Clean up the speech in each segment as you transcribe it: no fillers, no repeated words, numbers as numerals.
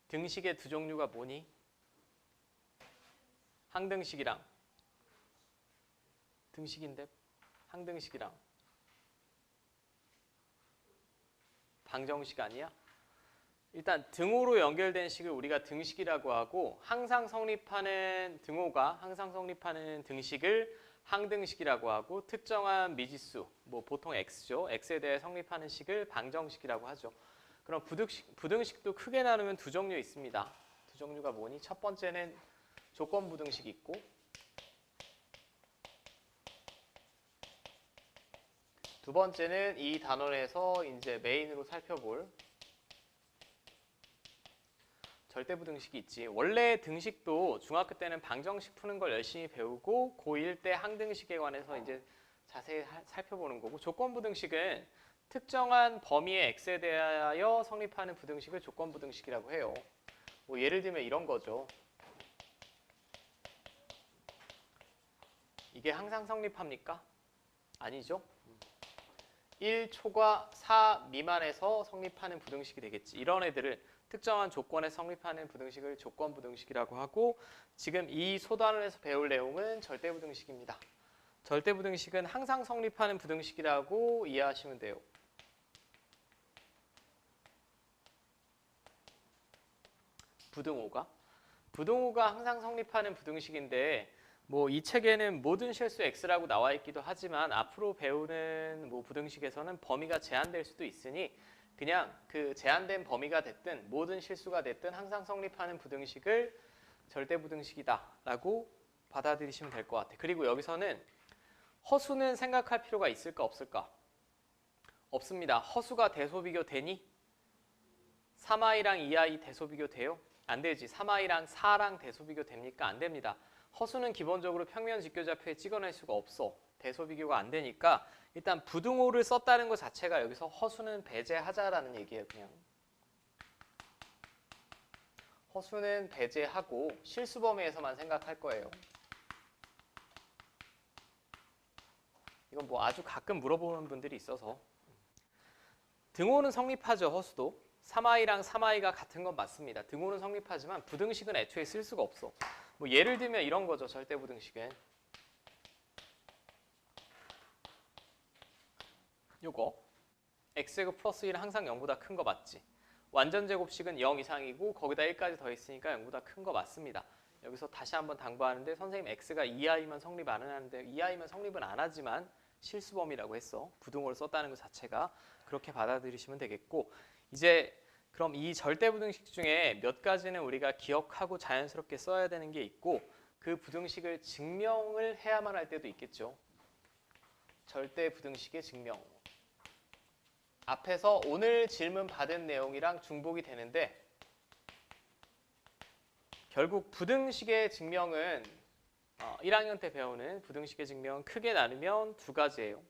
등식의 두 종류가 뭐니? 항등식이랑 등식인데 항등식이랑 방정식 아니야? 일단 등호로 연결된 식을 우리가 등식이라고 하고 항상 성립하는 등식을 항등식이라고 하고 특정한 미지수, 뭐 보통 x죠. x에 대해 성립하는 식을 방정식이라고 하죠. 그럼 부등식도 크게 나누면 두 종류 있습니다. 두 종류가 뭐니? 첫 번째는 조건 부등식이 있고 두 번째는 이 단원에서 이제 메인으로 살펴볼 절대부등식이 있지. 원래 등식도 중학교 때는 방정식 푸는 걸 열심히 배우고 고1 때 항등식에 관해서 이제 자세히 살펴보는 거고 조건부등식은 특정한 범위의 x에 대하여 성립하는 부등식을 조건부등식이라고 해요. 뭐 예를 들면 이런 거죠. 이게 항상 성립합니까? 아니죠. 1초과 4 미만에서 성립하는 부등식이 되겠지. 이런 애들을 특정한 조건에 성립하는 부등식을 조건부등식이라고 하고 지금 이 소단원에서 배울 내용은 절대부등식입니다. 절대부등식은 항상 성립하는 부등식이라고 이해하시면 돼요. 부등호가 항상 성립하는 부등식인데 뭐 이 책에는 모든 실수 x라고 나와 있기도 하지만 앞으로 배우는 뭐 부등식에서는 범위가 제한될 수도 있으니 그냥 그 제한된 범위가 됐든 모든 실수가 됐든 항상 성립하는 부등식을 절대부등식이다라고 받아들이시면 될 것 같아. 그리고 여기서는 허수는 생각할 필요가 있을까 없을까? 없습니다. 허수가 대소비교 되니? 3i랑 2i 대소비교 돼요? 안 되지. 3i랑 4랑 대소비교 됩니까? 안 됩니다. 허수는 기본적으로 평면 직교좌표에 찍어낼 수가 없어. 대소비교가 안 되니까 일단 부등호를 썼다는 것 자체가 여기서 허수는 배제하자라는 얘기예요. 그냥 허수는 배제하고 실수 범위에서만 생각할 거예요. 이건 뭐 아주 가끔 물어보는 분들이 있어서 등호는 성립하죠. 허수도 3i랑 3i가 같은 건 맞습니다. 등호는 성립하지만 부등식은 애초에 쓸 수가 없어. 뭐 예를 들면 이런 거죠. 절대부등식은 요거 x제곱 플러스 1은 항상 0보다 큰 거 맞지? 완전제곱식은 0 이상이고 거기다 1까지 더했으니까 0보다 큰 거 맞습니다. 여기서 다시 한번 당부하는데 선생님 x가 2i만 성립 안 하는데 2i만 성립은 안 하지만 실수범위라고 했어. 부등호를 썼다는 것 자체가 그렇게 받아들이시면 되겠고 이제 그럼 이 절대부등식 중에 몇 가지는 우리가 기억하고 자연스럽게 써야 되는 게 있고 그 부등식을 증명을 해야만 할 때도 있겠죠. 절대부등식의 증명. 앞에서 오늘 질문 받은 내용이랑 중복이 되는데 결국 부등식의 증명은 1학년 때 배우는 부등식의 증명은 크게 나누면 두 가지예요.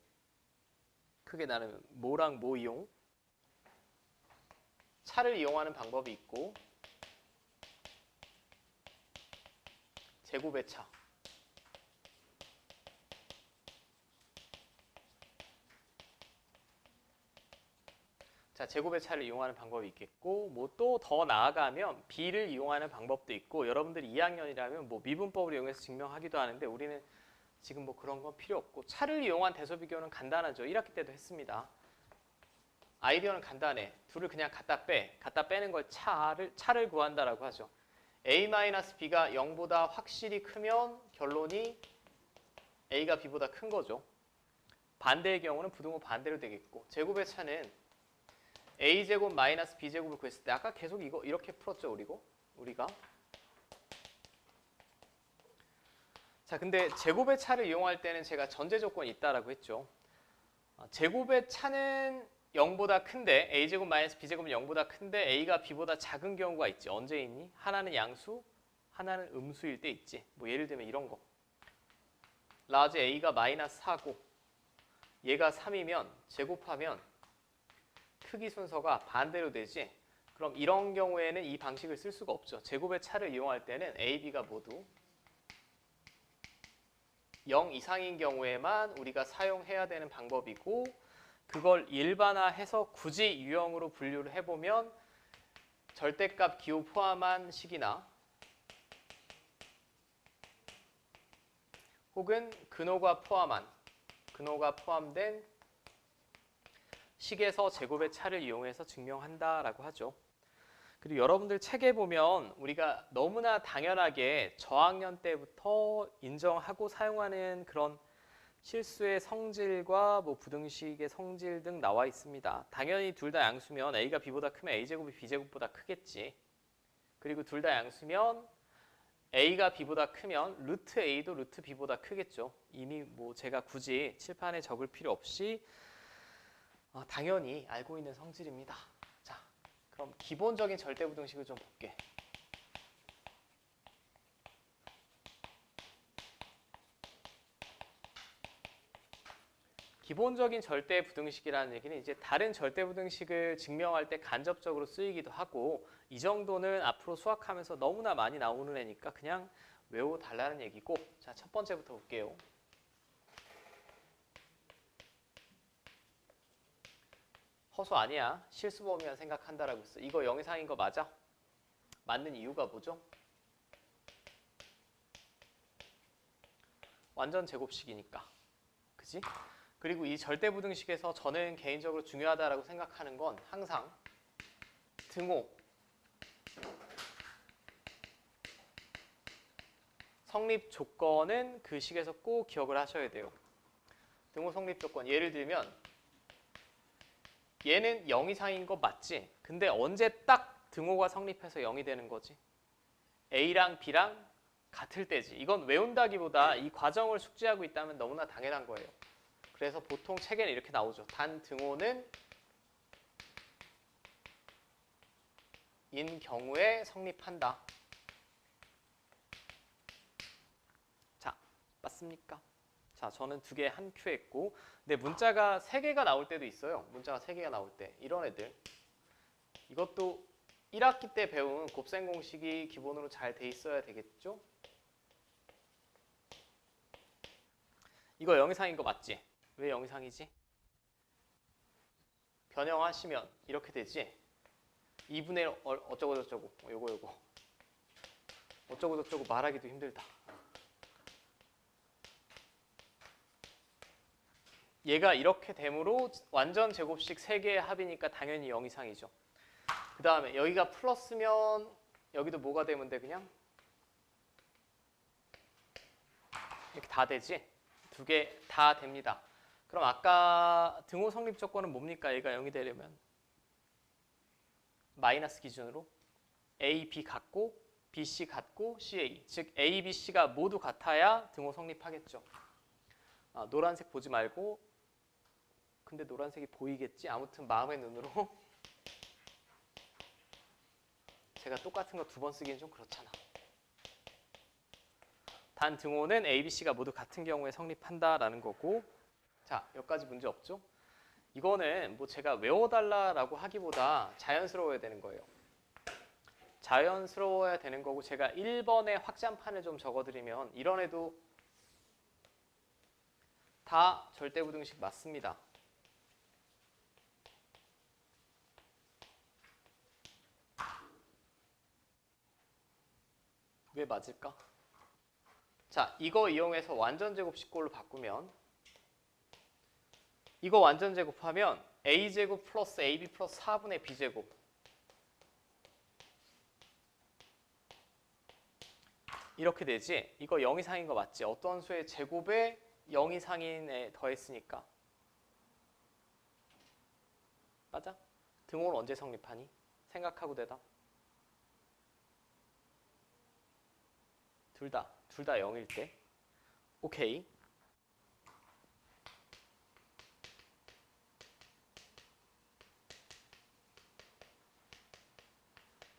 크게 나누면 뭐랑 뭐 이용? 차를 이용하는 방법이 있고 제곱의 차. 자, 제곱의 차를 이용하는 방법이 있겠고 뭐 또 더 나아가면 b를 이용하는 방법도 있고 여러분들이 2학년이라면 뭐 미분법을 이용해서 증명하기도 하는데 우리는 지금 뭐 그런 건 필요 없고 차를 이용한 대소비교는 간단하죠. 1학기 때도 했습니다. 아이디어는 간단해. 둘을 그냥 갖다 빼는 걸 차를 구한다라고 하죠. a-b가 0보다 확실히 크면 결론이 a가 b보다 큰 거죠. 반대의 경우는 부등호 반대로 되겠고 제곱의 차는 a제곱 마이너스 b제곱을 구했을 때 아까 계속 이거 이렇게 풀었죠. 우리가 자 근데 제곱의 차를 이용할 때는 제가 전제 조건이 있다라고 했죠. 제곱의 차는 0보다 큰데 a제곱 마이너스 b제곱은 0보다 큰데 a가 b보다 작은 경우가 있지. 언제 있니? 하나는 양수, 하나는 음수일 때 있지. 뭐 예를 들면 이런 거. 라지 a가 마이너스 4고 얘가 3이면 제곱하면 크기 순서가 반대로 되지. 그럼 이런 경우에는 이 방식을 쓸 수가 없죠. 제곱의 차를 이용할 때는 a, b가 모두 0 이상인 경우에만 우리가 사용해야 되는 방법이고 그걸 일반화해서 굳이 유형으로 분류를 해보면 절대값 기호 포함한 식이나 혹은 근호가 포함된 식에서 제곱의 차를 이용해서 증명한다라고 하죠. 그리고 여러분들 책에 보면 우리가 너무나 당연하게 저학년 때부터 인정하고 사용하는 그런 실수의 성질과 뭐 부등식의 성질 등 나와 있습니다. 당연히 둘 다 양수면 a가 b보다 크면 a제곱이 b제곱보다 크겠지. 그리고 둘 다 양수면 a가 b보다 크면 루트 a도 루트 b보다 크겠죠. 이미 뭐 제가 굳이 칠판에 적을 필요 없이 당연히 알고 있는 성질입니다. 자, 그럼 기본적인 절대부등식을 좀 볼게. 기본적인 절대부등식이라는 얘기는 이제 다른 절대부등식을 증명할 때 간접적으로 쓰이기도 하고 이 정도는 앞으로 수학하면서 너무나 많이 나오는 애니까 그냥 외워달라는 얘기고 자, 첫 번째부터 볼게요. 허수 아니야. 실수범위만 생각한다라고 했어. 이거 0 이상인 거 맞아? 맞는 이유가 뭐죠? 완전 제곱식이니까. 그지? 그리고 이 절대부등식에서 저는 개인적으로 중요하다고 생각하는 건 항상 등호, 성립 조건은 그 식에서 꼭 기억을 하셔야 돼요. 등호 성립 조건, 예를 들면 얘는 0 이상인 거 맞지? 근데 언제 딱 등호가 성립해서 0이 되는 거지? A랑 B랑 같을 때지. 이건 외운다기보다 이 과정을 숙지하고 있다면 너무나 당연한 거예요. 그래서 보통 책에는 이렇게 나오죠. 단 등호는 인 경우에 성립한다. 자, 맞습니까? 자, 저는 2개 한 큐 했고 근데 문자가 3개가 나올 때도 있어요. 문자가 3개가 나올 때. 이런 애들. 이것도 1학기 때 배운 곱셈 공식이 기본으로 잘 돼 있어야 되겠죠? 이거 0 이상인 거 맞지? 왜 0 이상이지? 변형하시면 이렇게 되지? 2분의 1 어쩌고 저쩌고 요거 어쩌고 저쩌고 말하기도 힘들다. 얘가 이렇게 되므로 완전 제곱식 3개의 합이니까 당연히 0 이상이죠. 그 다음에 여기가 플러스면 여기도 뭐가 되면 돼 그냥? 이렇게 다 되지? 2개 다 됩니다. 그럼 아까 등호 성립 조건은 뭡니까? 얘가 0이 되려면 마이너스 기준으로 A, B 같고 B, C 같고 C, A 즉 A, B, C가 모두 같아야 등호 성립하겠죠. 노란색 보지 말고 근데 노란색이 보이겠지? 아무튼 마음의 눈으로 제가 똑같은 거 2번 쓰기엔 좀 그렇잖아. 단 등호는 A, B, C가 모두 같은 경우에 성립한다라는 거고 자, 여기까지 문제 없죠? 이거는 뭐 제가 외워달라고 하기보다 자연스러워야 되는 거예요. 자연스러워야 되는 거고 제가 1번의 확장판을 좀 적어드리면 이런 애도 다 절대부등식 맞습니다. 왜 맞을까? 자, 이거 이용해서 완전 제곱식꼴로 바꾸면 이거 완전 제곱하면 a제곱 플러스 ab 플러스 4분의 b제곱 이렇게 되지? 이거 0 이상인 거 맞지? 어떤 수의 제곱에 0 이상인에 더했으니까 맞아? 등호는 언제 성립하니? 생각하고 대답. 둘 다 0일 때. 오케이.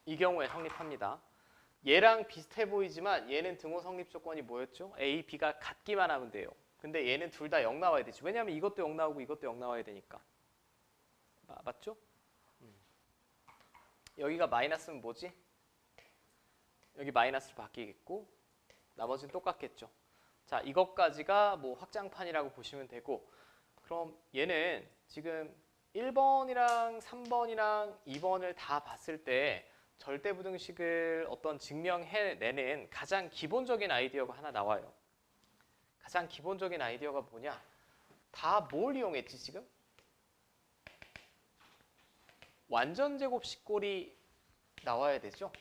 이 경우에 성립합니다. 얘랑 비슷해 보이지만 얘는 등호 성립 조건이 뭐였죠? A, B가 같기만 하면 돼요. 근데 얘는 둘 다 0 나와야 되지. 왜냐하면 이것도 0 나오고 이것도 0 나와야 되니까. 맞죠? 여기가 마이너스면 뭐지? 여기 마이너스로 바뀌겠고 나머지는 똑같겠죠. 자, 이것까지가 뭐 확장판이라고 보시면 되고 그럼 얘는 지금 1번이랑 3번이랑 2번을 다 봤을 때 절대부등식을 어떤 증명해내는 가장 기본적인 아이디어가 하나 나와요. 가장 기본적인 아이디어가 뭐냐? 다 뭘 이용했지 지금? 완전제곱식꼴이 나와야 되죠?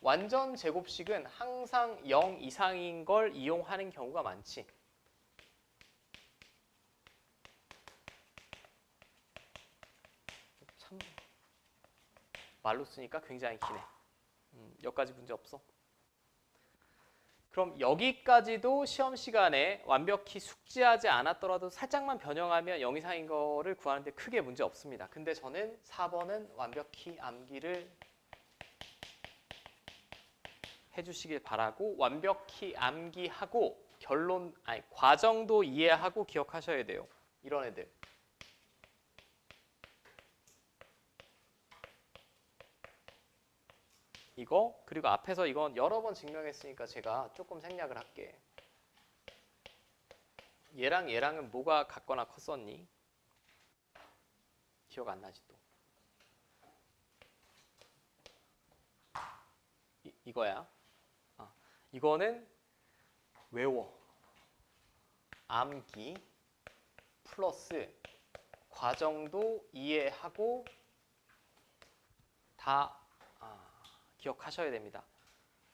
완전제곱식은 항상 0 이상인 걸 이용하는 경우가 많지. 참 말로 쓰니까 굉장히 기네. 여기까지 문제 없어. 그럼 여기까지도 시험 시간에 완벽히 숙지하지 않았더라도 살짝만 변형하면 0 이상인 거를 구하는데 크게 문제 없습니다. 근데 저는 4번은 완벽히 암기를 해주시길 바라고, 완벽히 암기하고 과정도 이해하고 기억하셔야 돼요. 이런 애들. 이거 그리고 앞에서 이건 여러 번 증명했으니까 제가 조금 생략을 할게. 얘랑 얘랑은 뭐가 같거나 컸었니? 기억 안 나지 또. 이거야. 이거는 외워. 암기 플러스 과정도 이해하고 다 기억하셔야 됩니다.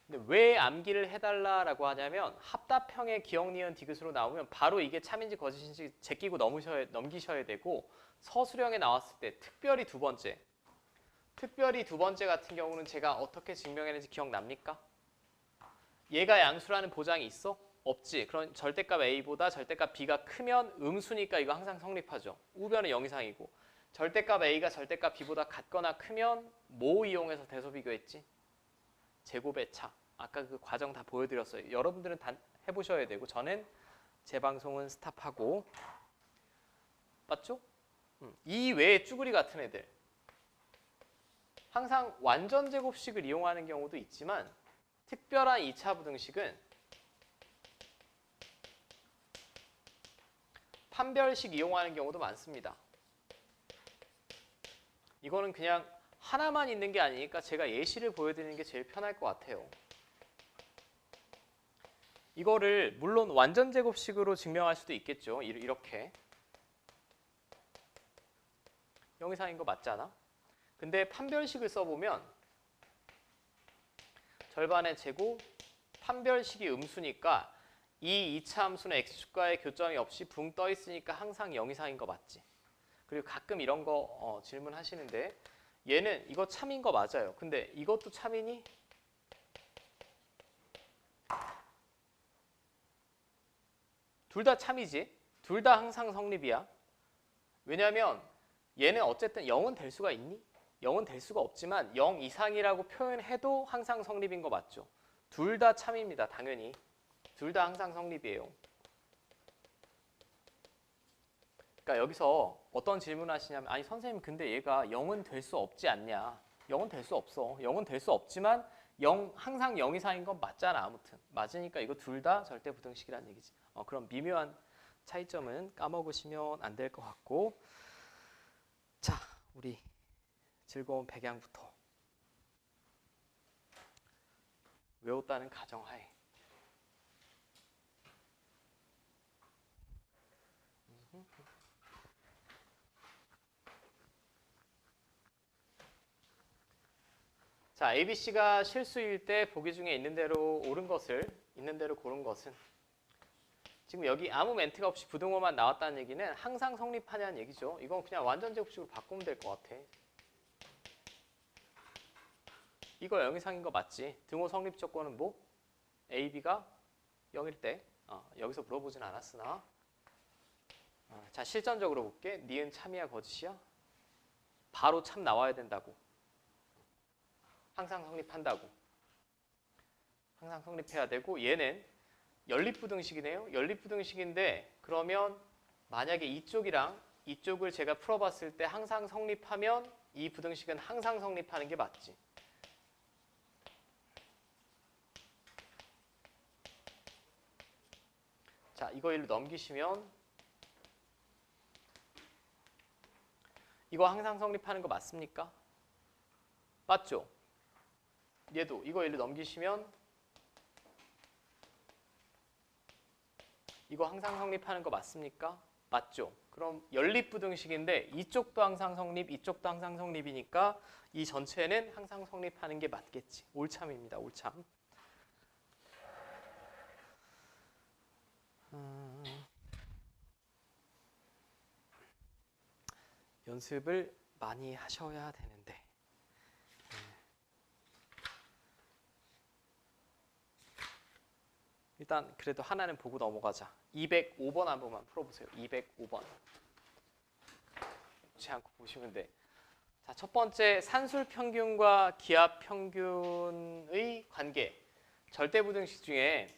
근데 왜 암기를 해달라라고 하냐면 합답형의 기억, 니은, 디귿으로 나오면 바로 이게 참인지 거짓인지 제끼고 넘기셔야 되고, 서술형에 나왔을 때 특별히 두 번째 같은 경우는 제가 어떻게 증명했는지 기억납니까? 얘가 양수라는 보장이 있어? 없지. 그럼 절대값 A보다 절대값 B가 크면 음수니까 이거 항상 성립하죠. 우변은 0 이상이고, 절대값 A가 절대값 B보다 같거나 크면 뭐 이용해서 대소 비교했지? 제곱의 차. 아까 그 과정 다 보여드렸어요. 여러분들은 다 해보셔야 되고, 저는 제 방송은 스탑하고. 맞죠? 이 외에 쭈구리 같은 애들 항상 완전 제곱식을 이용하는 경우도 있지만, 특별한 2차 부등식은 판별식 이용하는 경우도 많습니다. 이거는 그냥 하나만 있는 게 아니니까 제가 예시를 보여드리는 게 제일 편할 것 같아요. 이거를 물론 완전 제곱식으로 증명할 수도 있겠죠. 이렇게 0 이상인 거 맞잖아. 근데 판별식을 써보면 절반의 제곱, 판별식이 음수니까 이 2차 함수는 x축과의 교점이 없이 붕 떠 있으니까 항상 0 이상인 거 맞지? 그리고 가끔 이런 거 질문하시는데, 얘는 이거 참인 거 맞아요. 근데 이것도 참이니? 둘 다 참이지. 둘 다 항상 성립이야. 왜냐면 얘는 어쨌든 0은 될 수가 있니? 0은 될 수가 없지만 0 이상이라고 표현해도 항상 성립인 거 맞죠? 둘 다 참입니다. 당연히. 둘 다 항상 성립이에요. 그러니까 여기서 어떤 질문을 하시냐면, 아니 선생님 근데 얘가 0은 될 수 없지 않냐? 0은 될 수 없어. 0은 될 수 없지만 항상 0 이상인 건 맞잖아. 아무튼 맞으니까 이거 둘 다 절대부등식이라는 얘기지. 그럼 미묘한 차이점은 까먹으시면 안 될 것 같고, 자, 우리 즐거운 백양부터 외웠다는 가정하에 자, ABC가 실수일 때 보기 중에 있는 대로 고른 것은, 지금 여기 아무 멘트가 없이 부등호만 나왔다는 얘기는 항상 성립하냐는 얘기죠. 이건 그냥 완전 제곱식으로 바꾸면 될 것 같아. 이거 0 이상인 거 맞지? 등호 성립 조건은 뭐? A, B가 0일 때. 여기서 물어보진 않았으나. 자, 실전적으로 볼게. 니은 참이야 거짓이야? 바로 참 나와야 된다고. 항상 성립한다고. 항상 성립해야 되고, 얘는 연립부등식이네요. 연립부등식인데 그러면 만약에 이쪽이랑 이쪽을 제가 풀어봤을 때 항상 성립하면 이 부등식은 항상 성립하는 게 맞지. 자, 이거 일로 넘기시면 이거 항상 성립하는 거 맞습니까? 맞죠? 얘도 이거 예를 넘기시면 이거 항상 성립하는 거 맞습니까? 맞죠? 그럼 연립부등식인데 이쪽도 항상 성립, 이쪽도 항상 성립이니까 이 전체는 항상 성립하는 게 맞겠지. 올참입니다. 올참. 연습을 많이 하셔야 되는데. 일단 그래도 하나는 보고 넘어가자. 205번 한 번만 풀어보세요. 205번. 놓지 않고 보시면 돼. 자, 첫 번째 산술평균과 기하평균의 관계. 절대부등식 중에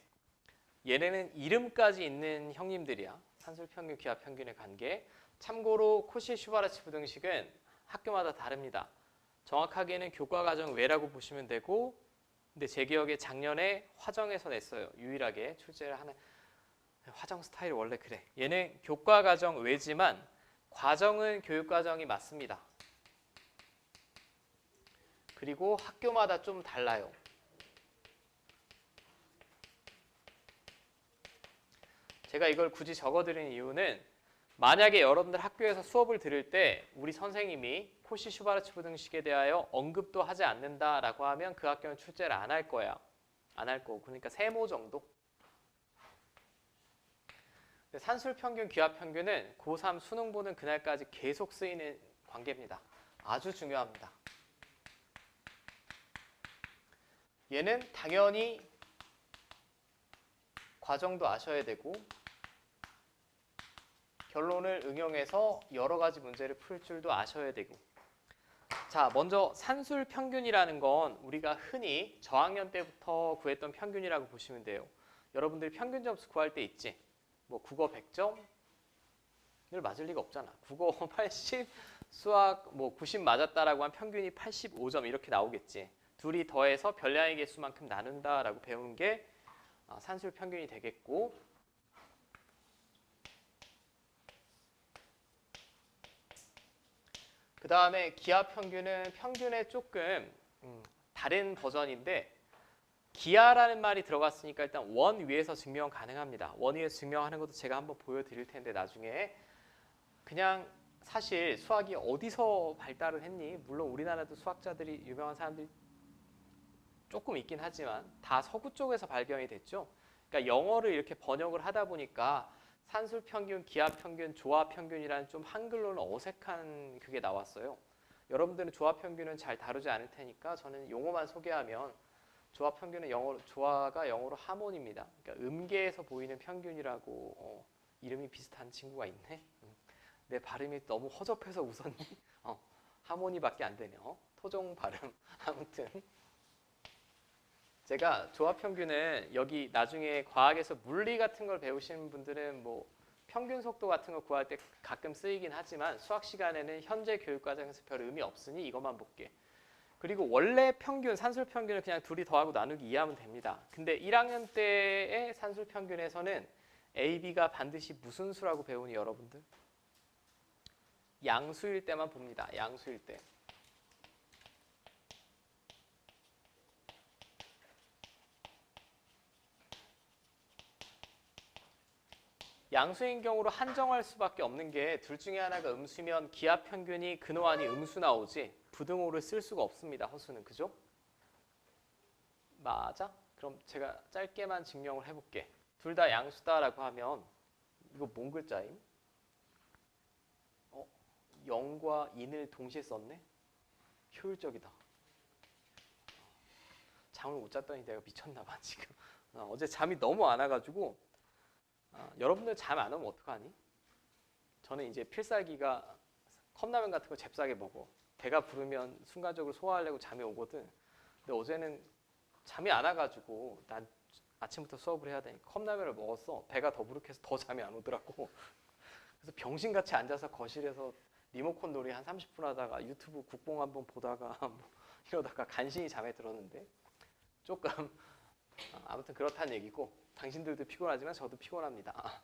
얘네는 이름까지 있는 형님들이야. 산술평균, 기하평균의 관계. 참고로 코시-슈바르츠 부등식은 학교마다 다릅니다. 정확하게는 교과과정 외라고 보시면 되고, 근데 제 기억에 작년에 화정에서 냈어요. 유일하게 출제를 하는. 화정 스타일이 원래 그래. 얘는 교과과정 외지만 과정은 교육과정이 맞습니다. 그리고 학교마다 좀 달라요. 제가 이걸 굳이 적어드린 이유는 만약에 여러분들 학교에서 수업을 들을 때 우리 선생님이 코시-슈바르츠 부등식에 대하여 언급도 하지 않는다라고 하면 그 학교는 출제를 안 할 거야. 안 할 거고. 그러니까 세모 정도. 산술평균, 기하평균은 고3 수능 보는 그날까지 계속 쓰이는 관계입니다. 아주 중요합니다. 얘는 당연히 과정도 아셔야 되고 결론을 응용해서 여러 가지 문제를 풀 줄도 아셔야 되고. 자, 먼저 산술평균이라는 건 우리가 흔히 저학년 때부터 구했던 평균이라고 보시면 돼요. 여러분들이 평균 점수 구할 때 있지? 뭐 국어 100점을 맞을 리가 없잖아. 국어 80, 수학 뭐 90 맞았다라고 한 평균이 85점 이렇게 나오겠지. 둘이 더해서 별량의 개수만큼 나눈다라고 배우는 게 산술평균이 되겠고, 그 다음에 기하평균은 평균의 조금 다른 버전인데, 기하라는 말이 들어갔으니까 일단 원 위에서 증명 가능합니다. 원 위에서 증명하는 것도 제가 한번 보여드릴 텐데 나중에. 그냥 사실 수학이 어디서 발달을 했니? 물론 우리나라도 수학자들이 유명한 사람들이 조금 있긴 하지만 다 서구 쪽에서 발견이 됐죠. 그러니까 영어를 이렇게 번역을 하다 보니까 산술평균, 기하평균, 조합평균이라는 좀 한글로는 어색한 그게 나왔어요. 여러분들은 조합평균은 잘 다루지 않을 테니까 저는 용어만 소개하면, 조합평균은 조화가 영어로 하모니입니다. 그러니까 음계에서 보이는 평균이라고 이름이 비슷한 친구가 있네. 내 발음이 너무 허접해서 웃었니? 하모니밖에 안 되네. 토종 발음. 아무튼 제가 조합평균은 여기 나중에 과학에서 물리 같은 걸 배우시는 분들은 뭐 평균 속도 같은 거 구할 때 가끔 쓰이긴 하지만 수학 시간에는 현재 교육과정에서 별 의미 없으니 이것만 볼게. 그리고 원래 평균, 산술평균을 그냥 둘이 더하고 나누기 이해하면 됩니다. 근데 1학년 때의 산술평균에서는 A, B가 반드시 무슨 수라고 배우니 여러분들? 양수일 때만 봅니다. 양수일 때. 양수인 경우로 한정할 수밖에 없는 게 둘 중에 하나가 음수면 기하평균이 근호 아니 음수 나오지 부등호를 쓸 수가 없습니다. 허수는. 그죠? 맞아? 그럼 제가 짧게만 증명을 해볼게. 둘 다 양수다라고 하면 이거 뭔 글자임? 0과 인을 동시에 썼네? 효율적이다. 잠을 못 잤더니 내가 미쳤나 봐 지금. 어제 잠이 너무 안 와가지고. 여러분들 잠 안 오면 어떡하니? 저는 이제 필살기가 컵라면 같은 거 잽싸게 먹어. 배가 부르면 순간적으로 소화하려고 잠이 오거든. 근데 어제는 잠이 안 와가지고 난 아침부터 수업을 해야 되니까 컵라면을 먹었어. 배가 더부룩해서 더 잠이 안 오더라고. 그래서 병신같이 앉아서 거실에서 리모컨 놀이 한 30분 하다가 유튜브 국뽕 한번 보다가 뭐 이러다가 간신히 잠에 들었는데 조금 아무튼 그렇다는 얘기고, 당신들도 피곤하지만 저도 피곤합니다.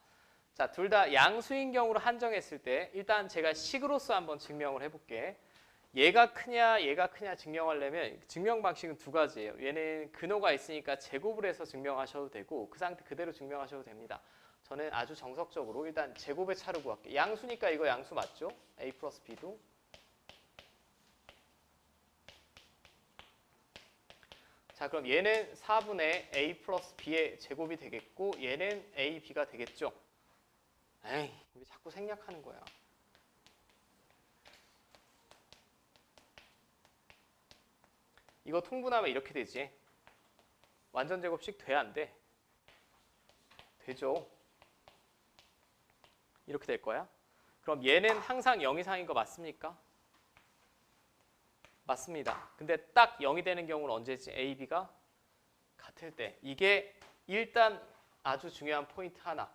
자, 둘 다 양수인 경우로 한정했을 때 일단 제가 식으로서 한번 증명을 해볼게. 얘가 크냐 얘가 크냐 증명하려면 증명 방식은 두 가지예요. 얘는 근호가 있으니까 제곱을 해서 증명하셔도 되고 그 상태 그대로 증명하셔도 됩니다. 저는 아주 정석적으로 일단 제곱의 차를 구할게요. 양수니까 이거 양수 맞죠? a 플러스 b도. 자, 그럼 얘는 4분의 a 플러스 b의 제곱이 되겠고 얘는 a, b가 되겠죠? 에이, 왜 자꾸 생략하는 거야? 이거 통분하면 이렇게 되지. 완전 제곱식 돼, 안 돼? 되죠. 이렇게 될 거야. 그럼 얘는 항상 0 이상인 거 맞습니까? 맞습니다. 근데 딱 0이 되는 경우는 언제지? A, B가 같을 때. 이게 일단 아주 중요한 포인트 하나.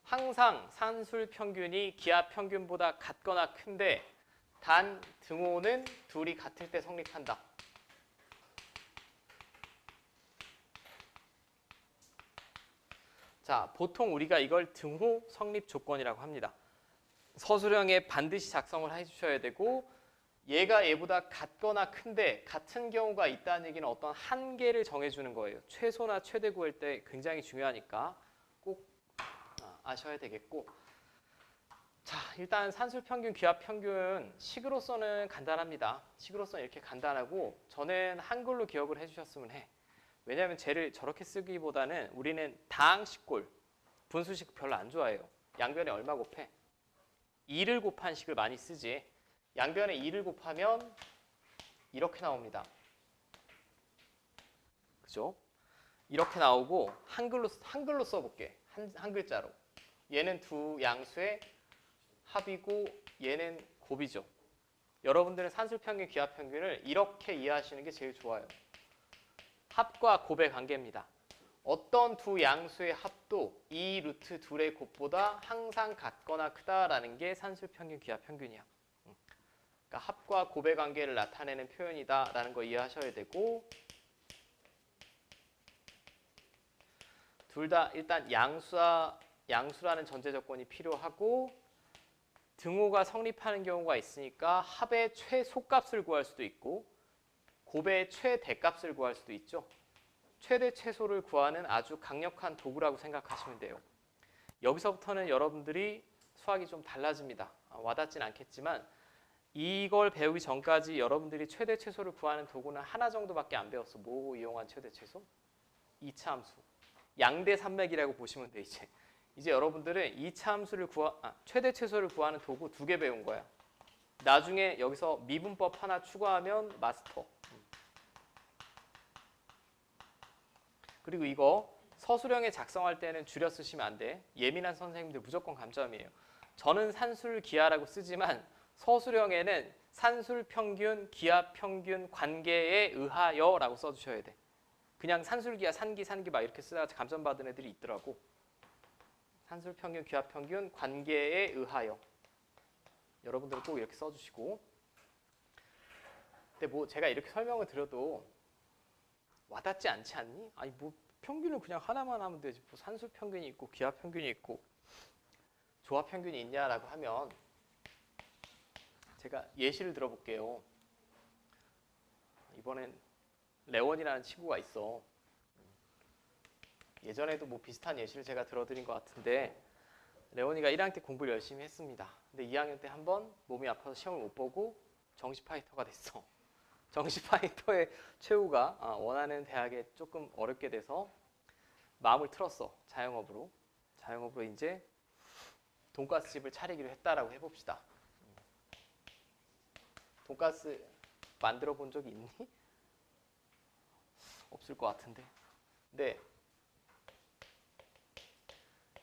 항상 산술 평균이 기하 평균보다 같거나 큰데 단 등호는 둘이 같을 때 성립한다. 자, 보통 우리가 이걸 등호 성립 조건이라고 합니다. 서술형에 반드시 작성을 해주셔야 되고 얘가 얘보다 같거나 큰데 같은 경우가 있다는 얘기는 어떤 한계를 정해주는 거예요. 최소나 최대 구할 때 굉장히 중요하니까 꼭 아셔야 되겠고 자, 일단 산술평균, 기하평균 식으로서는 간단합니다. 식으로서는 이렇게 간단하고 저는 한글로 기억을 해주셨으면 해. 왜냐하면 쟤를 저렇게 쓰기보다는 우리는 다항식골, 분수식 별로 안 좋아해요. 양변에 얼마 곱해? 2를 곱한 식을 많이 쓰지. 양변에 2를 곱하면 이렇게 나옵니다. 그죠? 이렇게 나오고 한글로 써볼게. 한 글자로. 얘는 두 양수의 합이고 얘는 곱이죠. 여러분들은 산술평균, 기하평균을 이렇게 이해하시는 게 제일 좋아요. 합과 곱의 관계입니다. 어떤 두 양수의 합도 이 루트 둘의 곱보다 항상 같거나 크다라는 게 산술평균, 기하평균이야. 그러니까 합과 곱의 관계를 나타내는 표현이다라는 거 이해하셔야 되고 둘 다 일단 양수라는 전제 조건이 필요하고 등호가 성립하는 경우가 있으니까 합의 최소값을 구할 수도 있고 곱의 최대값을 구할 수도 있죠. 최대 최소를 구하는 아주 강력한 도구라고 생각하시면 돼요. 여기서부터는 여러분들이 수학이 좀 달라집니다. 와닿진 않겠지만 이걸 배우기 전까지 여러분들이 최대 최소를 구하는 도구는 하나 정도밖에 안 배웠어. 뭐 이용한 최대 최소? 2차 함수. 양대 산맥이라고 보시면 돼 이제. 이제 여러분들은 2차 함수를 최대 최소를 구하는 도구 2개 배운 거야. 나중에 여기서 미분법 하나 추가하면 마스터. 그리고 이거 서술형에 작성할 때는 줄여 쓰시면 안 돼. 예민한 선생님들 무조건 감점이에요. 저는 산술 기하라고 쓰지만 서술형에는 산술 평균, 기하 평균 관계에 의하여라고 써주셔야 돼. 그냥 산술 기하, 산기 막 이렇게 쓰다가 감점 받은 애들이 있더라고. 산술 평균, 기하 평균 관계에 의하여. 여러분들은 꼭 이렇게 써주시고. 근데 뭐 제가 이렇게 설명을 드려도 와닿지 않지 않니? 아니 뭐 평균을 그냥 하나만 하면 되지. 뭐 산술 평균이 있고 기하 평균이 있고 조합 평균이 있냐라고 하면 제가 예시를 들어볼게요. 이번엔 레원이라는 친구가 있어. 예전에도 뭐 비슷한 예시를 제가 들어드린 것 같은데 레원이가 1학년 때 공부를 열심히 했습니다. 근데 2학년 때 한번 몸이 아파서 시험을 못 보고 정시 파이터가 됐어. 정시 파이터의 최후가 원하는 대학에 조금 어렵게 돼서 마음을 틀었어. 자영업으로 이제 돈가스 집을 차리기로 했다라고 해봅시다. 돈가스 만들어 본 적이 있니? 없을 것 같은데. 근데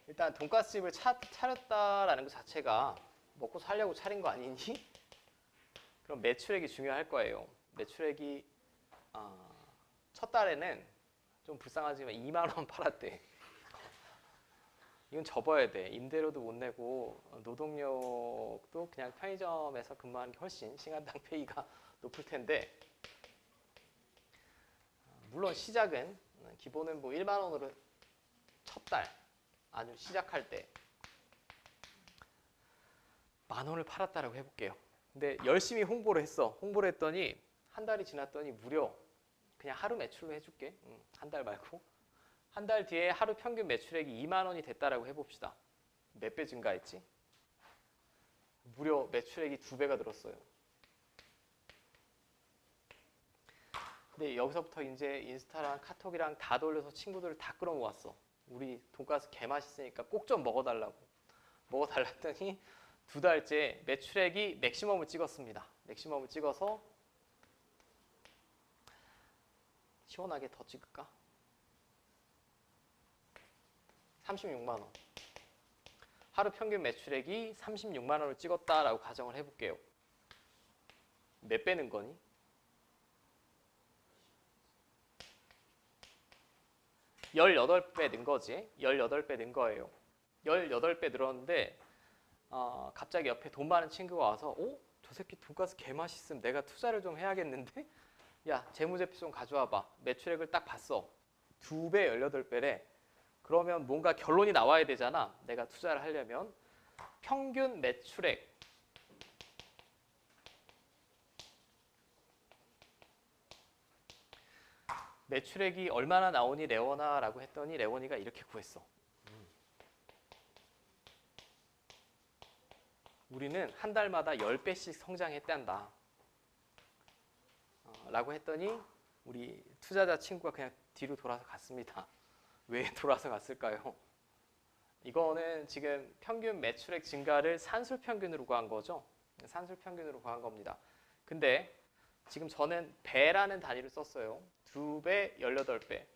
일단 돈가스 집을 차렸다라는 것 자체가 먹고 살려고 차린 거 아니니? 그럼 매출액이 중요할 거예요. 매출액이 첫 달에는 좀 불쌍하지만 2만 원 팔았대. 이건 접어야 돼. 임대료도 못 내고 노동력도 그냥 편의점에서 근무하는 게 훨씬 시간당 페이가 높을 텐데 물론 시작은 기본은 뭐 1만 원으로 첫 달 아주 시작할 때 10,000원을 팔았다라고 해볼게요. 근데 열심히 홍보를 했어. 홍보를 했더니 한 달이 지났더니 무려 그냥 하루 매출로 해줄게. 한 달 말고. 한 달 뒤에 하루 평균 매출액이 20,000원이 됐다라고 해봅시다. 몇 배 증가했지? 무려 매출액이 2배가 늘었어요. 근데 여기서부터 이제 인스타랑 카톡이랑 다 돌려서 친구들을 다 끌어모았어. 우리 돈가스 개 맛있으니까 꼭 좀 먹어달라고. 먹어달랐더니 2달째 매출액이 맥시멈을 찍었습니다. 맥시멈을 찍어서 시원하게 더 찍을까? 36만 원. 하루 평균 매출액이 36만 원을 찍었다라고 가정을 해볼게요. 몇 배 는 거니? 18배 는 거지. 18배 는 거예요. 18배 늘었는데 갑자기 옆에 돈 많은 친구가 와서 저 새끼 돈가스 개 맛있음. 내가 투자를 좀 해야겠는데? 야, 재무제표 좀 가져와봐. 매출액을 딱 봤어. 2배 18배래. 그러면 뭔가 결론이 나와야 되잖아. 내가 투자를 하려면. 평균 매출액. 매출액이 얼마나 나오니 레원아 라고 했더니 레원이가 이렇게 구했어. 우리는 한 달마다 10배씩 성장했단다. 라고 했더니 우리 투자자 친구가 그냥 뒤로 돌아서 갔습니다. 왜 돌아서 갔을까요? 이거는 지금 평균 매출액 증가를 산술평균으로 구한 거죠. 산술평균으로 구한 겁니다. 근데 지금 저는 배라는 단위를 썼어요. 2배, 18배.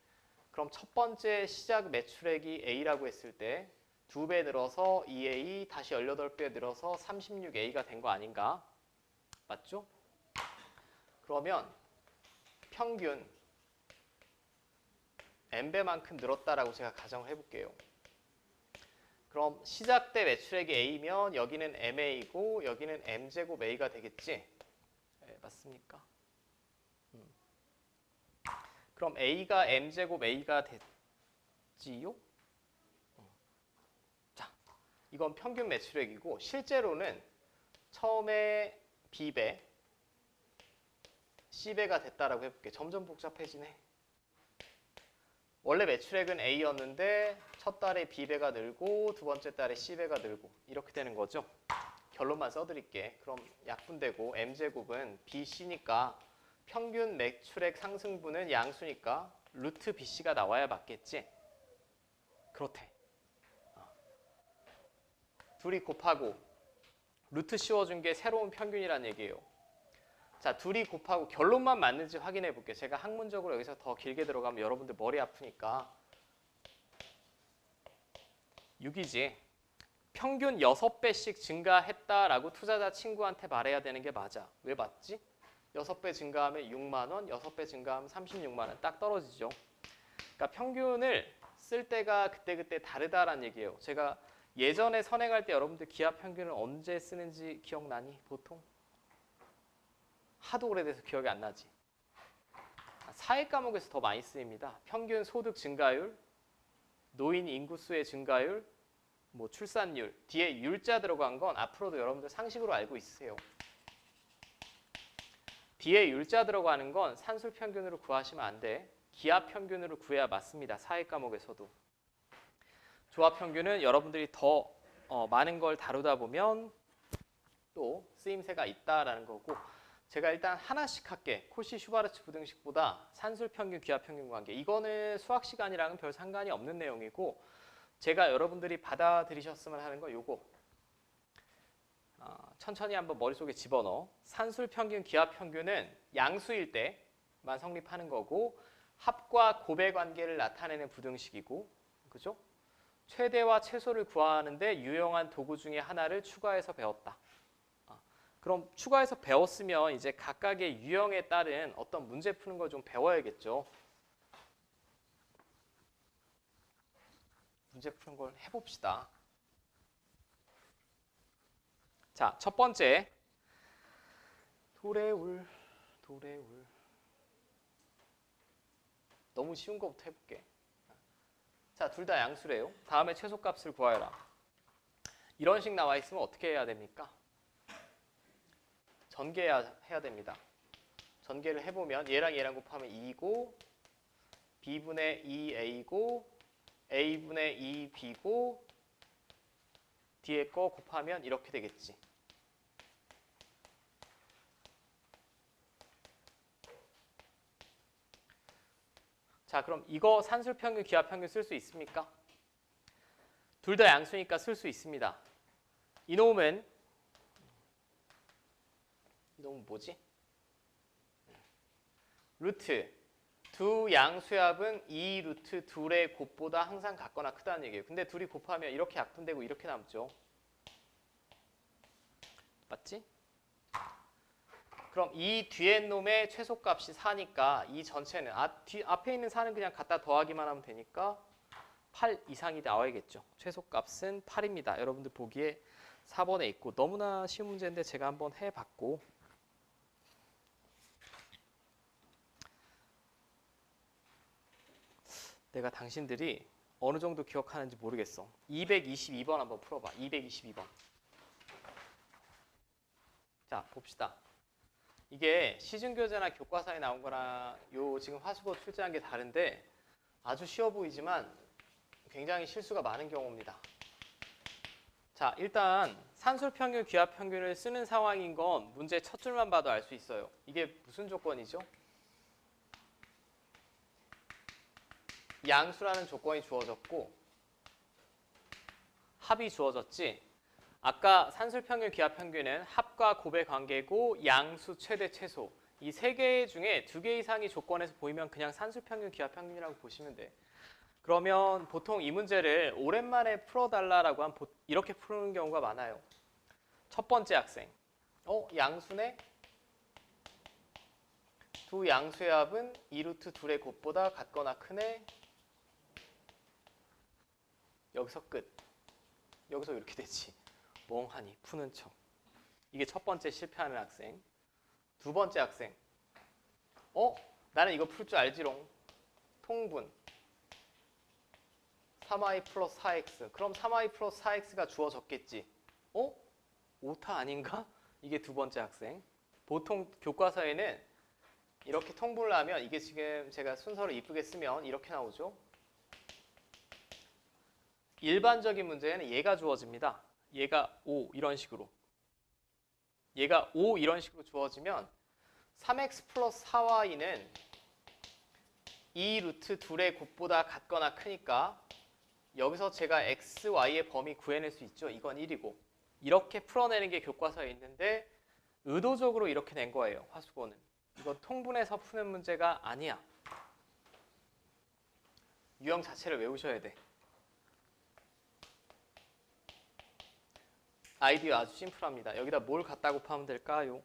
그럼 첫 번째 시작 매출액이 A라고 했을 때 2배 늘어서 2A, 다시 18배 늘어서 36A가 된 거 아닌가? 맞죠? 그러면 평균 N배만큼 늘었다라고 제가 가정을 해볼게요. 그럼 시작 때 매출액이 A면 여기는 MA고 여기는 M제곱 A가 되겠지? 네, 맞습니까? 그럼 A가 M제곱 A가 됐지요? 자, 이건 평균 매출액이고 실제로는 처음에 B배, C배가 됐다라고 해볼게. 점점 복잡해지네. 원래 매출액은 A였는데 첫 달에 B배가 늘고 두 번째 달에 C배가 늘고 이렇게 되는 거죠. 결론만 써드릴게. 그럼 약분되고 M제곱은 BC니까 평균 매출액 상승분은 양수니까 루트 BC가 나와야 맞겠지? 그렇대. 둘이 곱하고 루트 씌워준 게 새로운 평균이라는 얘기예요. 자, 둘이 곱하고 결론만 맞는지 확인해 볼게요. 제가 학문적으로 여기서 더 길게 들어가면 여러분들 머리 아프니까 6이지. 평균 6배씩 증가했다라고 투자자 친구한테 말해야 되는 게 맞아. 왜 맞지? 6배 증가하면 6만 원, 6배 증가하면 36만 원 딱 떨어지죠. 그러니까 평균을 쓸 때가 그때그때 다르다라는 얘기예요. 제가 예전에 선행할 때 여러분들 기하 평균을 언제 쓰는지 기억나니? 보통? 하도 오래돼서 기억이 안 나지. 사회 과목에서 더 많이 쓰입니다. 평균 소득 증가율, 노인 인구수의 증가율, 뭐 출산율, 뒤에 율자 들어간 건 앞으로도 여러분들 상식으로 알고 있으세요. 뒤에 율자 들어가는 건 산술 평균으로 구하시면 안 돼. 기하 평균으로 구해야 맞습니다. 사회 과목에서도. 조합 평균은 여러분들이 더 많은 걸 다루다 보면 또 쓰임새가 있다라는 거고, 제가 일단 하나씩 할게. 코시-슈바르츠 부등식보다 산술 평균, 기하 평균 관계. 이거는 수학 시간이랑은 별 상관이 없는 내용이고, 제가 여러분들이 받아들이셨으면 하는 거 요거. 천천히 한번 머릿속에 집어넣어. 산술 평균, 기하 평균은 양수일 때만 성립하는 거고, 합과 곱의 관계를 나타내는 부등식이고, 그죠? 최대와 최소를 구하는데 유용한 도구 중에 하나를 추가해서 배웠다. 그럼 추가해서 배웠으면 이제 각각의 유형에 따른 어떤 문제 푸는 걸 좀 배워야겠죠. 문제 푸는 걸 해봅시다. 자, 첫 번째. 도래울. 너무 쉬운 거부터 해볼게. 자, 둘 다 양수래요. 다음에 최소값을 구하여라. 이런 식 나와 있으면 어떻게 해야 됩니까? 전개해야 됩니다. 전개를 해보면 얘랑 얘랑 곱하면 2고 b분의 2a고 a분의 2b고 뒤에 거 곱하면 이렇게 되겠지. 자, 그럼 이거 산술평균, 기하평균 쓸 수 있습니까? 둘 다 양수니까 쓸 수 있습니다. 이놈은 뭐지? 루트 두 양수의 합은 2 루트 둘의 곱보다 항상 같거나 크다는 얘기예요. 근데 둘이 곱하면 이렇게 약분되고 이렇게 남죠. 맞지? 그럼 이 뒤에 놈의 최소값이 4니까 이 전체는 앞에 있는 4는 그냥 갖다 더하기만 하면 되니까 8 이상이 나와야겠죠. 최소값은 8입니다. 여러분들 보기에 4번에 있고 너무나 쉬운 문제인데 제가 한번 해봤고 내가 당신들이 어느 정도 기억하는지 모르겠어. 222번 한번 풀어봐. 222번. 자, 봅시다. 이게 시중교재나 교과서에 나온 거랑 요 지금 화수고 출제한 게 다른데 아주 쉬워 보이지만 굉장히 실수가 많은 경우입니다. 자, 일단 산술평균, 기하평균을 쓰는 상황인 건 문제 첫 줄만 봐도 알 수 있어요. 이게 무슨 조건이죠? 양수라는 조건이 주어졌고 합이 주어졌지. 아까 산술평균, 기하평균은 합과 곱의 관계고 양수, 최대, 최소 이 세 개 중에 두 개 이상이 조건에서 보이면 그냥 산술평균, 기하평균이라고 보시면 돼. 그러면 보통 이 문제를 오랜만에 풀어달라라고 하면 이렇게 푸는 경우가 많아요. 첫 번째 학생, 양수네? 두 양수의 합은 2루트 둘의 곱보다 같거나 크네? 여기서 끝. 여기서 이렇게 되지. 멍하니 푸는 척. 이게 첫 번째 실패하는 학생. 두 번째 학생. 나는 이거 풀 줄 알지롱. 통분. 3i 플러스 4x. 그럼 3i 플러스 4x가 주어졌겠지. 오타 아닌가? 이게 두 번째 학생. 보통 교과서에는 이렇게 통분을 하면 이게 지금 제가 순서를 이쁘게 쓰면 이렇게 나오죠. 일반적인 문제에는 얘가 주어집니다. 얘가 5 이런 식으로. 얘가 5 이런 식으로 주어지면 3x 플러스 4y는 2 루트 둘의 곱보다 같거나 크니까 여기서 제가 x, y의 범위 구해낼 수 있죠. 이건 1이고. 이렇게 풀어내는 게 교과서에 있는데 의도적으로 이렇게 낸 거예요. 화수고는. 이거 통분해서 푸는 문제가 아니야. 유형 자체를 외우셔야 돼. 아이디어 아주 심플합니다. 여기다 뭘 갖다 곱하면 될까요?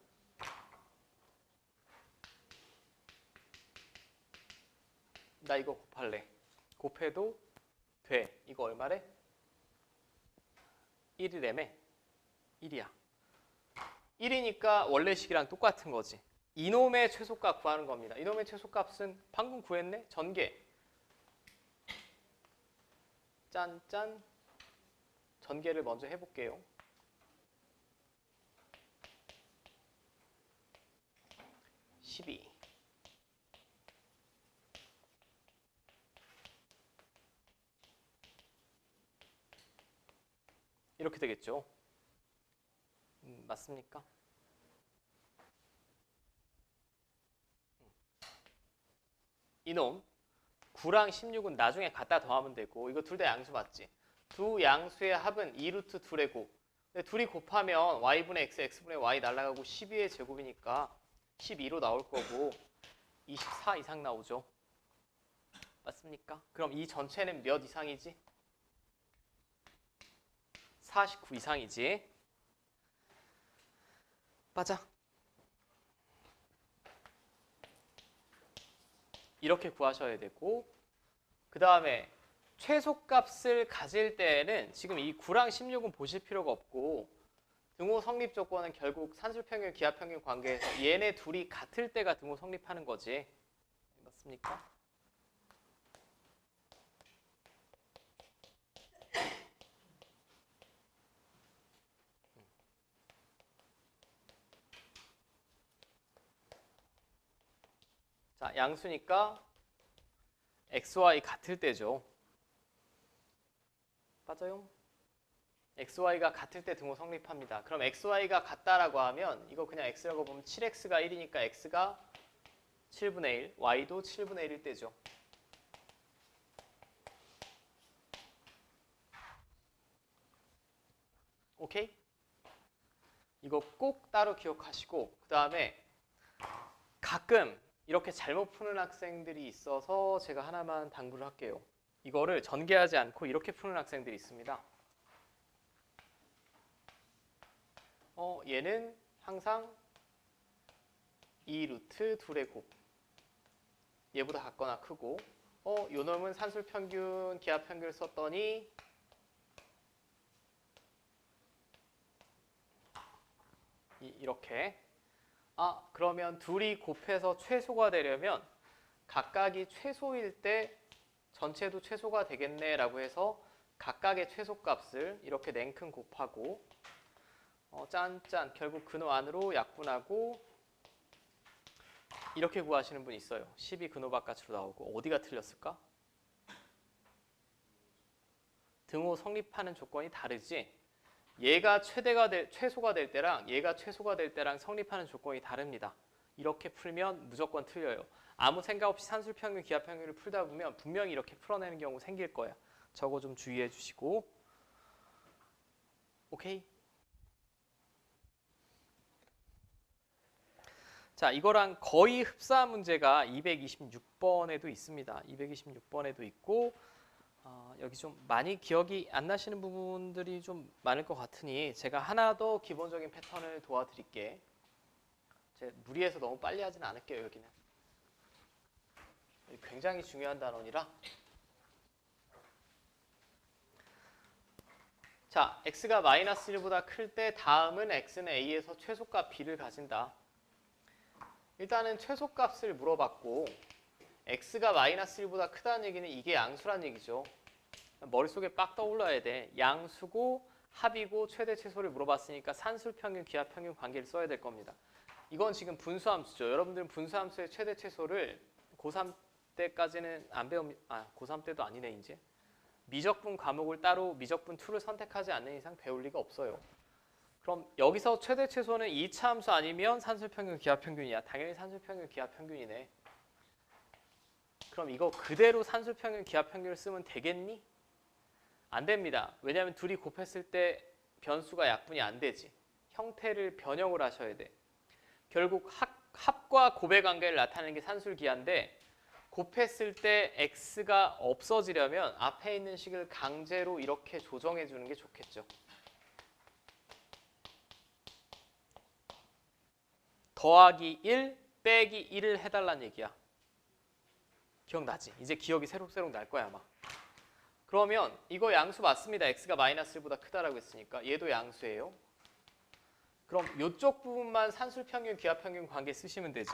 나 이거 곱할래. 곱해도 돼. 이거 얼마래? 1이래매. 1이야. 1이니까 원래식이랑 똑같은 거지. 이놈의 최소값 구하는 겁니다. 이놈의 최소값은 방금 구했네? 전개. 짠짠. 전개를 먼저 해볼게요. 12. 이렇게 되겠죠. 맞습니까? 이놈 9랑 16은 나중에 갖다 더하면 되고 이거 둘 다 양수 맞지? 두 양수의 합은 2루트 둘의 곱. 근데 둘이 곱하면 y분의 x, x분의 y 날아가고 12의 제곱이니까 12로 나올 거고 24 이상 나오죠. 맞습니까? 그럼 이 전체는 몇 이상이지? 49 이상이지. 맞아. 이렇게 구하셔야 되고 그 다음에 최소값을 가질 때에는 지금 이 9랑 16은 보실 필요가 없고 등호 성립 조건은 결국 산술평균, 기하평균 관계에서 얘네 둘이 같을 때가 등호 성립하는 거지. 맞습니까? 자, 양수니까 xy 같을 때죠. 맞아요? xy가 같을 때 등호 성립합니다. 그럼 xy가 같다라고 하면 이거 그냥 x라고 보면 7x가 1이니까 x가 7분의 1, y도 7분의 1일 때죠. 오케이? 이거 꼭 따로 기억하시고 그 다음에 가끔 이렇게 잘못 푸는 학생들이 있어서 제가 하나만 당부를 할게요. 이거를 전개하지 않고 이렇게 푸는 학생들이 있습니다. 얘는 항상 2루트 둘의 곱. 얘보다 같거나 크고 요 놈은 산술평균, 기하평균을 썼더니 이렇게 그러면 둘이 곱해서 최소가 되려면 각각이 최소일 때 전체도 최소가 되겠네 라고 해서 각각의 최소값을 이렇게 냉큼 곱하고 짠짠 결국 근호 안으로 약분하고 이렇게 구하시는 분이 있어요. 10이 근호 바깥으로 나오고 어디가 틀렸을까? 등호 성립하는 조건이 다르지. 얘가 최소가 될 때랑 얘가 최소가 될 때랑 성립하는 조건이 다릅니다. 이렇게 풀면 무조건 틀려요. 아무 생각 없이 산술평균, 기하평균을 풀다 보면 분명히 이렇게 풀어내는 경우 생길 거야. 저거 좀 주의해 주시고. 오케이? 자, 이거랑 거의 흡사한 문제가 226번에도 있습니다. 226번에도 있고 여기 좀 많이 기억이 안 나시는 부분들이 좀 많을 것 같으니 제가 하나 더 기본적인 패턴을 도와드릴게. 제가 무리해서 너무 빨리 하진 않을게요. 여기는 굉장히 중요한 단원이라. 자, x가 마이너스 1보다 클 때 다음은 x는 a에서 최소값 b를 가진다. 일단은 최소값을 물어봤고 x가 마이너스 1보다 크다는 얘기는 이게 양수란 얘기죠. 머릿속에 빡 떠올라야 돼. 양수고 합이고 최대 최소를 물어봤으니까 산술평균, 기하평균 관계를 써야 될 겁니다. 이건 지금 분수함수죠. 여러분들은 분수함수의 최대 최소를 고3 때까지는 안 고3 때도 아니네 이제. 미적분 과목을 따로 미적분 2를 선택하지 않는 이상 배울 리가 없어요. 그럼 여기서 최대 최소는 2차 함수 아니면 산술평균, 기하평균이야. 당연히 산술평균, 기하평균이네. 그럼 이거 그대로 산술평균, 기하평균을 쓰면 되겠니? 안 됩니다. 왜냐하면 둘이 곱했을 때 변수가 약분이 안 되지. 형태를 변형을 하셔야 돼. 결국 합과 곱의 관계를 나타내는 게 산술기하인데 곱했을 때 x가 없어지려면 앞에 있는 식을 강제로 이렇게 조정해 주는 게 좋겠죠. 더하기 1 빼기 1을 해달라는 얘기야. 기억나지? 이제 기억이 새록새록 날 거야 아마. 그러면 이거 양수 맞습니다. x가 마이너스 1보다 크다라고 했으니까 얘도 양수예요. 그럼 이쪽 부분만 산술평균, 기하평균 관계 쓰시면 되지.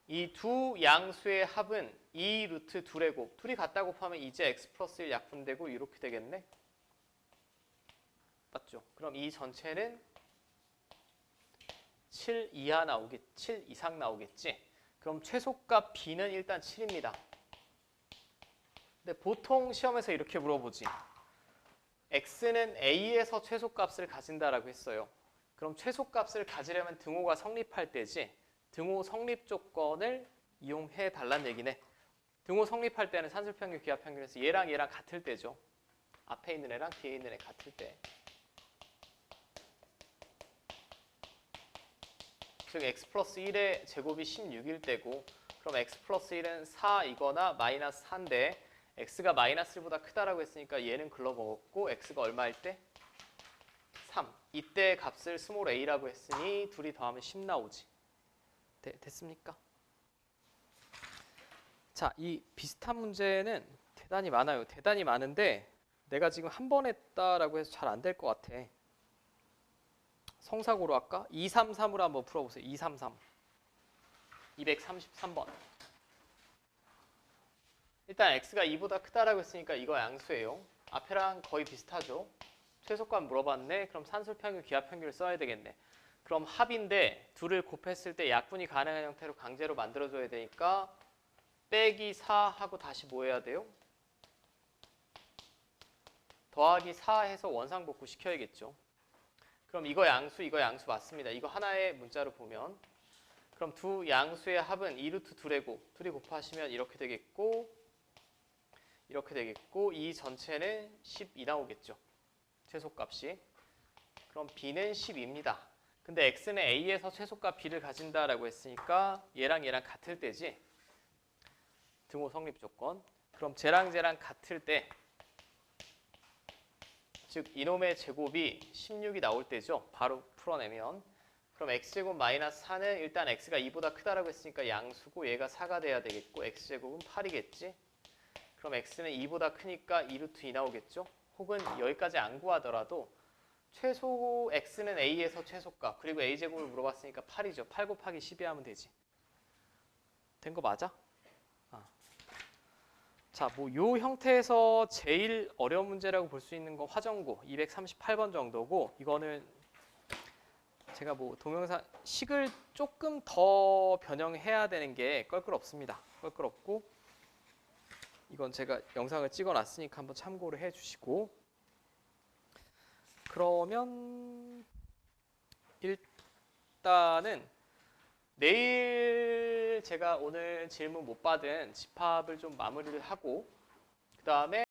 이 두 양수의 합은 2루트 둘의 곱. 둘이 같다 곱하면 이제 x 플러스 1 약분되고 이렇게 되겠네. 맞죠? 그럼 이 전체는 7 이상 나오겠지. 그럼 최소값 b는 일단 7입니다. 근데 보통 시험에서 이렇게 물어보지. x는 a에서 최소값을 가진다라고 했어요. 그럼 최소값을 가지려면 등호가 성립할 때지. 등호 성립 조건을 이용해 달라는 얘기네. 등호 성립할 때는 산술평균, 기하평균에서 얘랑 얘랑 같을 때죠. 앞에 있는 애랑 뒤에 있는 애 같을 때. 즉 x 플러스 1의 제곱이 16일 때고 그럼 x 플러스 1은 4이거나 마이너스 4인데 x가 마이너스 1보다 크다라고 했으니까 얘는 글러먹었고 x가 얼마일 때? 3. 이때 값을 스몰 a라고 했으니 둘이 더하면 10 나오지. 됐습니까? 자, 이 비슷한 문제는 대단히 많아요. 대단히 많은데 내가 지금 한 번 했다라고 해서 잘 안 될 것 같아. 성사고로 할까? 233으로 한번 풀어보세요. 233. 233번. 일단 x가 2보다 크다라고 했으니까 이거 양수예요. 앞에랑 거의 비슷하죠. 최소값 물어봤네. 그럼 산술평균, 기하평균을 써야 되겠네. 그럼 합인데 둘을 곱했을 때 약분이 가능한 형태로 강제로 만들어줘야 되니까 빼기 4하고 다시 뭐 해야 돼요? 더하기 4 해서 원상복구 시켜야겠죠. 그럼 이거 양수 맞습니다. 이거 하나의 문자로 보면 그럼 두 양수의 합은 2루트 2레고 둘이 곱하시면 이렇게 되겠고 이 전체는 12 나오겠죠. 최소값이. 그럼 b는 10입니다. 근데 x는 a에서 최소값 b를 가진다라고 했으니까 얘랑 같을 때지. 등호 성립 조건. 그럼 쟤랑 같을 때 즉 이놈의 제곱이 16이 나올 때죠. 바로 풀어내면. 그럼 x제곱 마이너스 4는 일단 x가 2보다 크다라고 했으니까 양수고 얘가 4가 돼야 되겠고 x제곱은 8이겠지. 그럼 x는 2보다 크니까 2루트 2 나오겠죠. 혹은 여기까지 안 구하더라도 최소 x는 a에서 최소값 그리고 a제곱을 물어봤으니까 8이죠. 8 곱하기 12 하면 되지. 된 거 맞아? 자, 뭐 요 형태에서 제일 어려운 문제라고 볼 수 있는 건 화정구 238번 정도고 이거는 제가 뭐 동영상 식을 조금 더 변형해야 되는 게 껄끄럽습니다. 껄끄럽고 이건 제가 영상을 찍어 놨으니까 한번 참고를 해 주시고 그러면 일단은 내일 제가 오늘 질문 못 받은 집합을 좀 마무리를 하고 그 다음에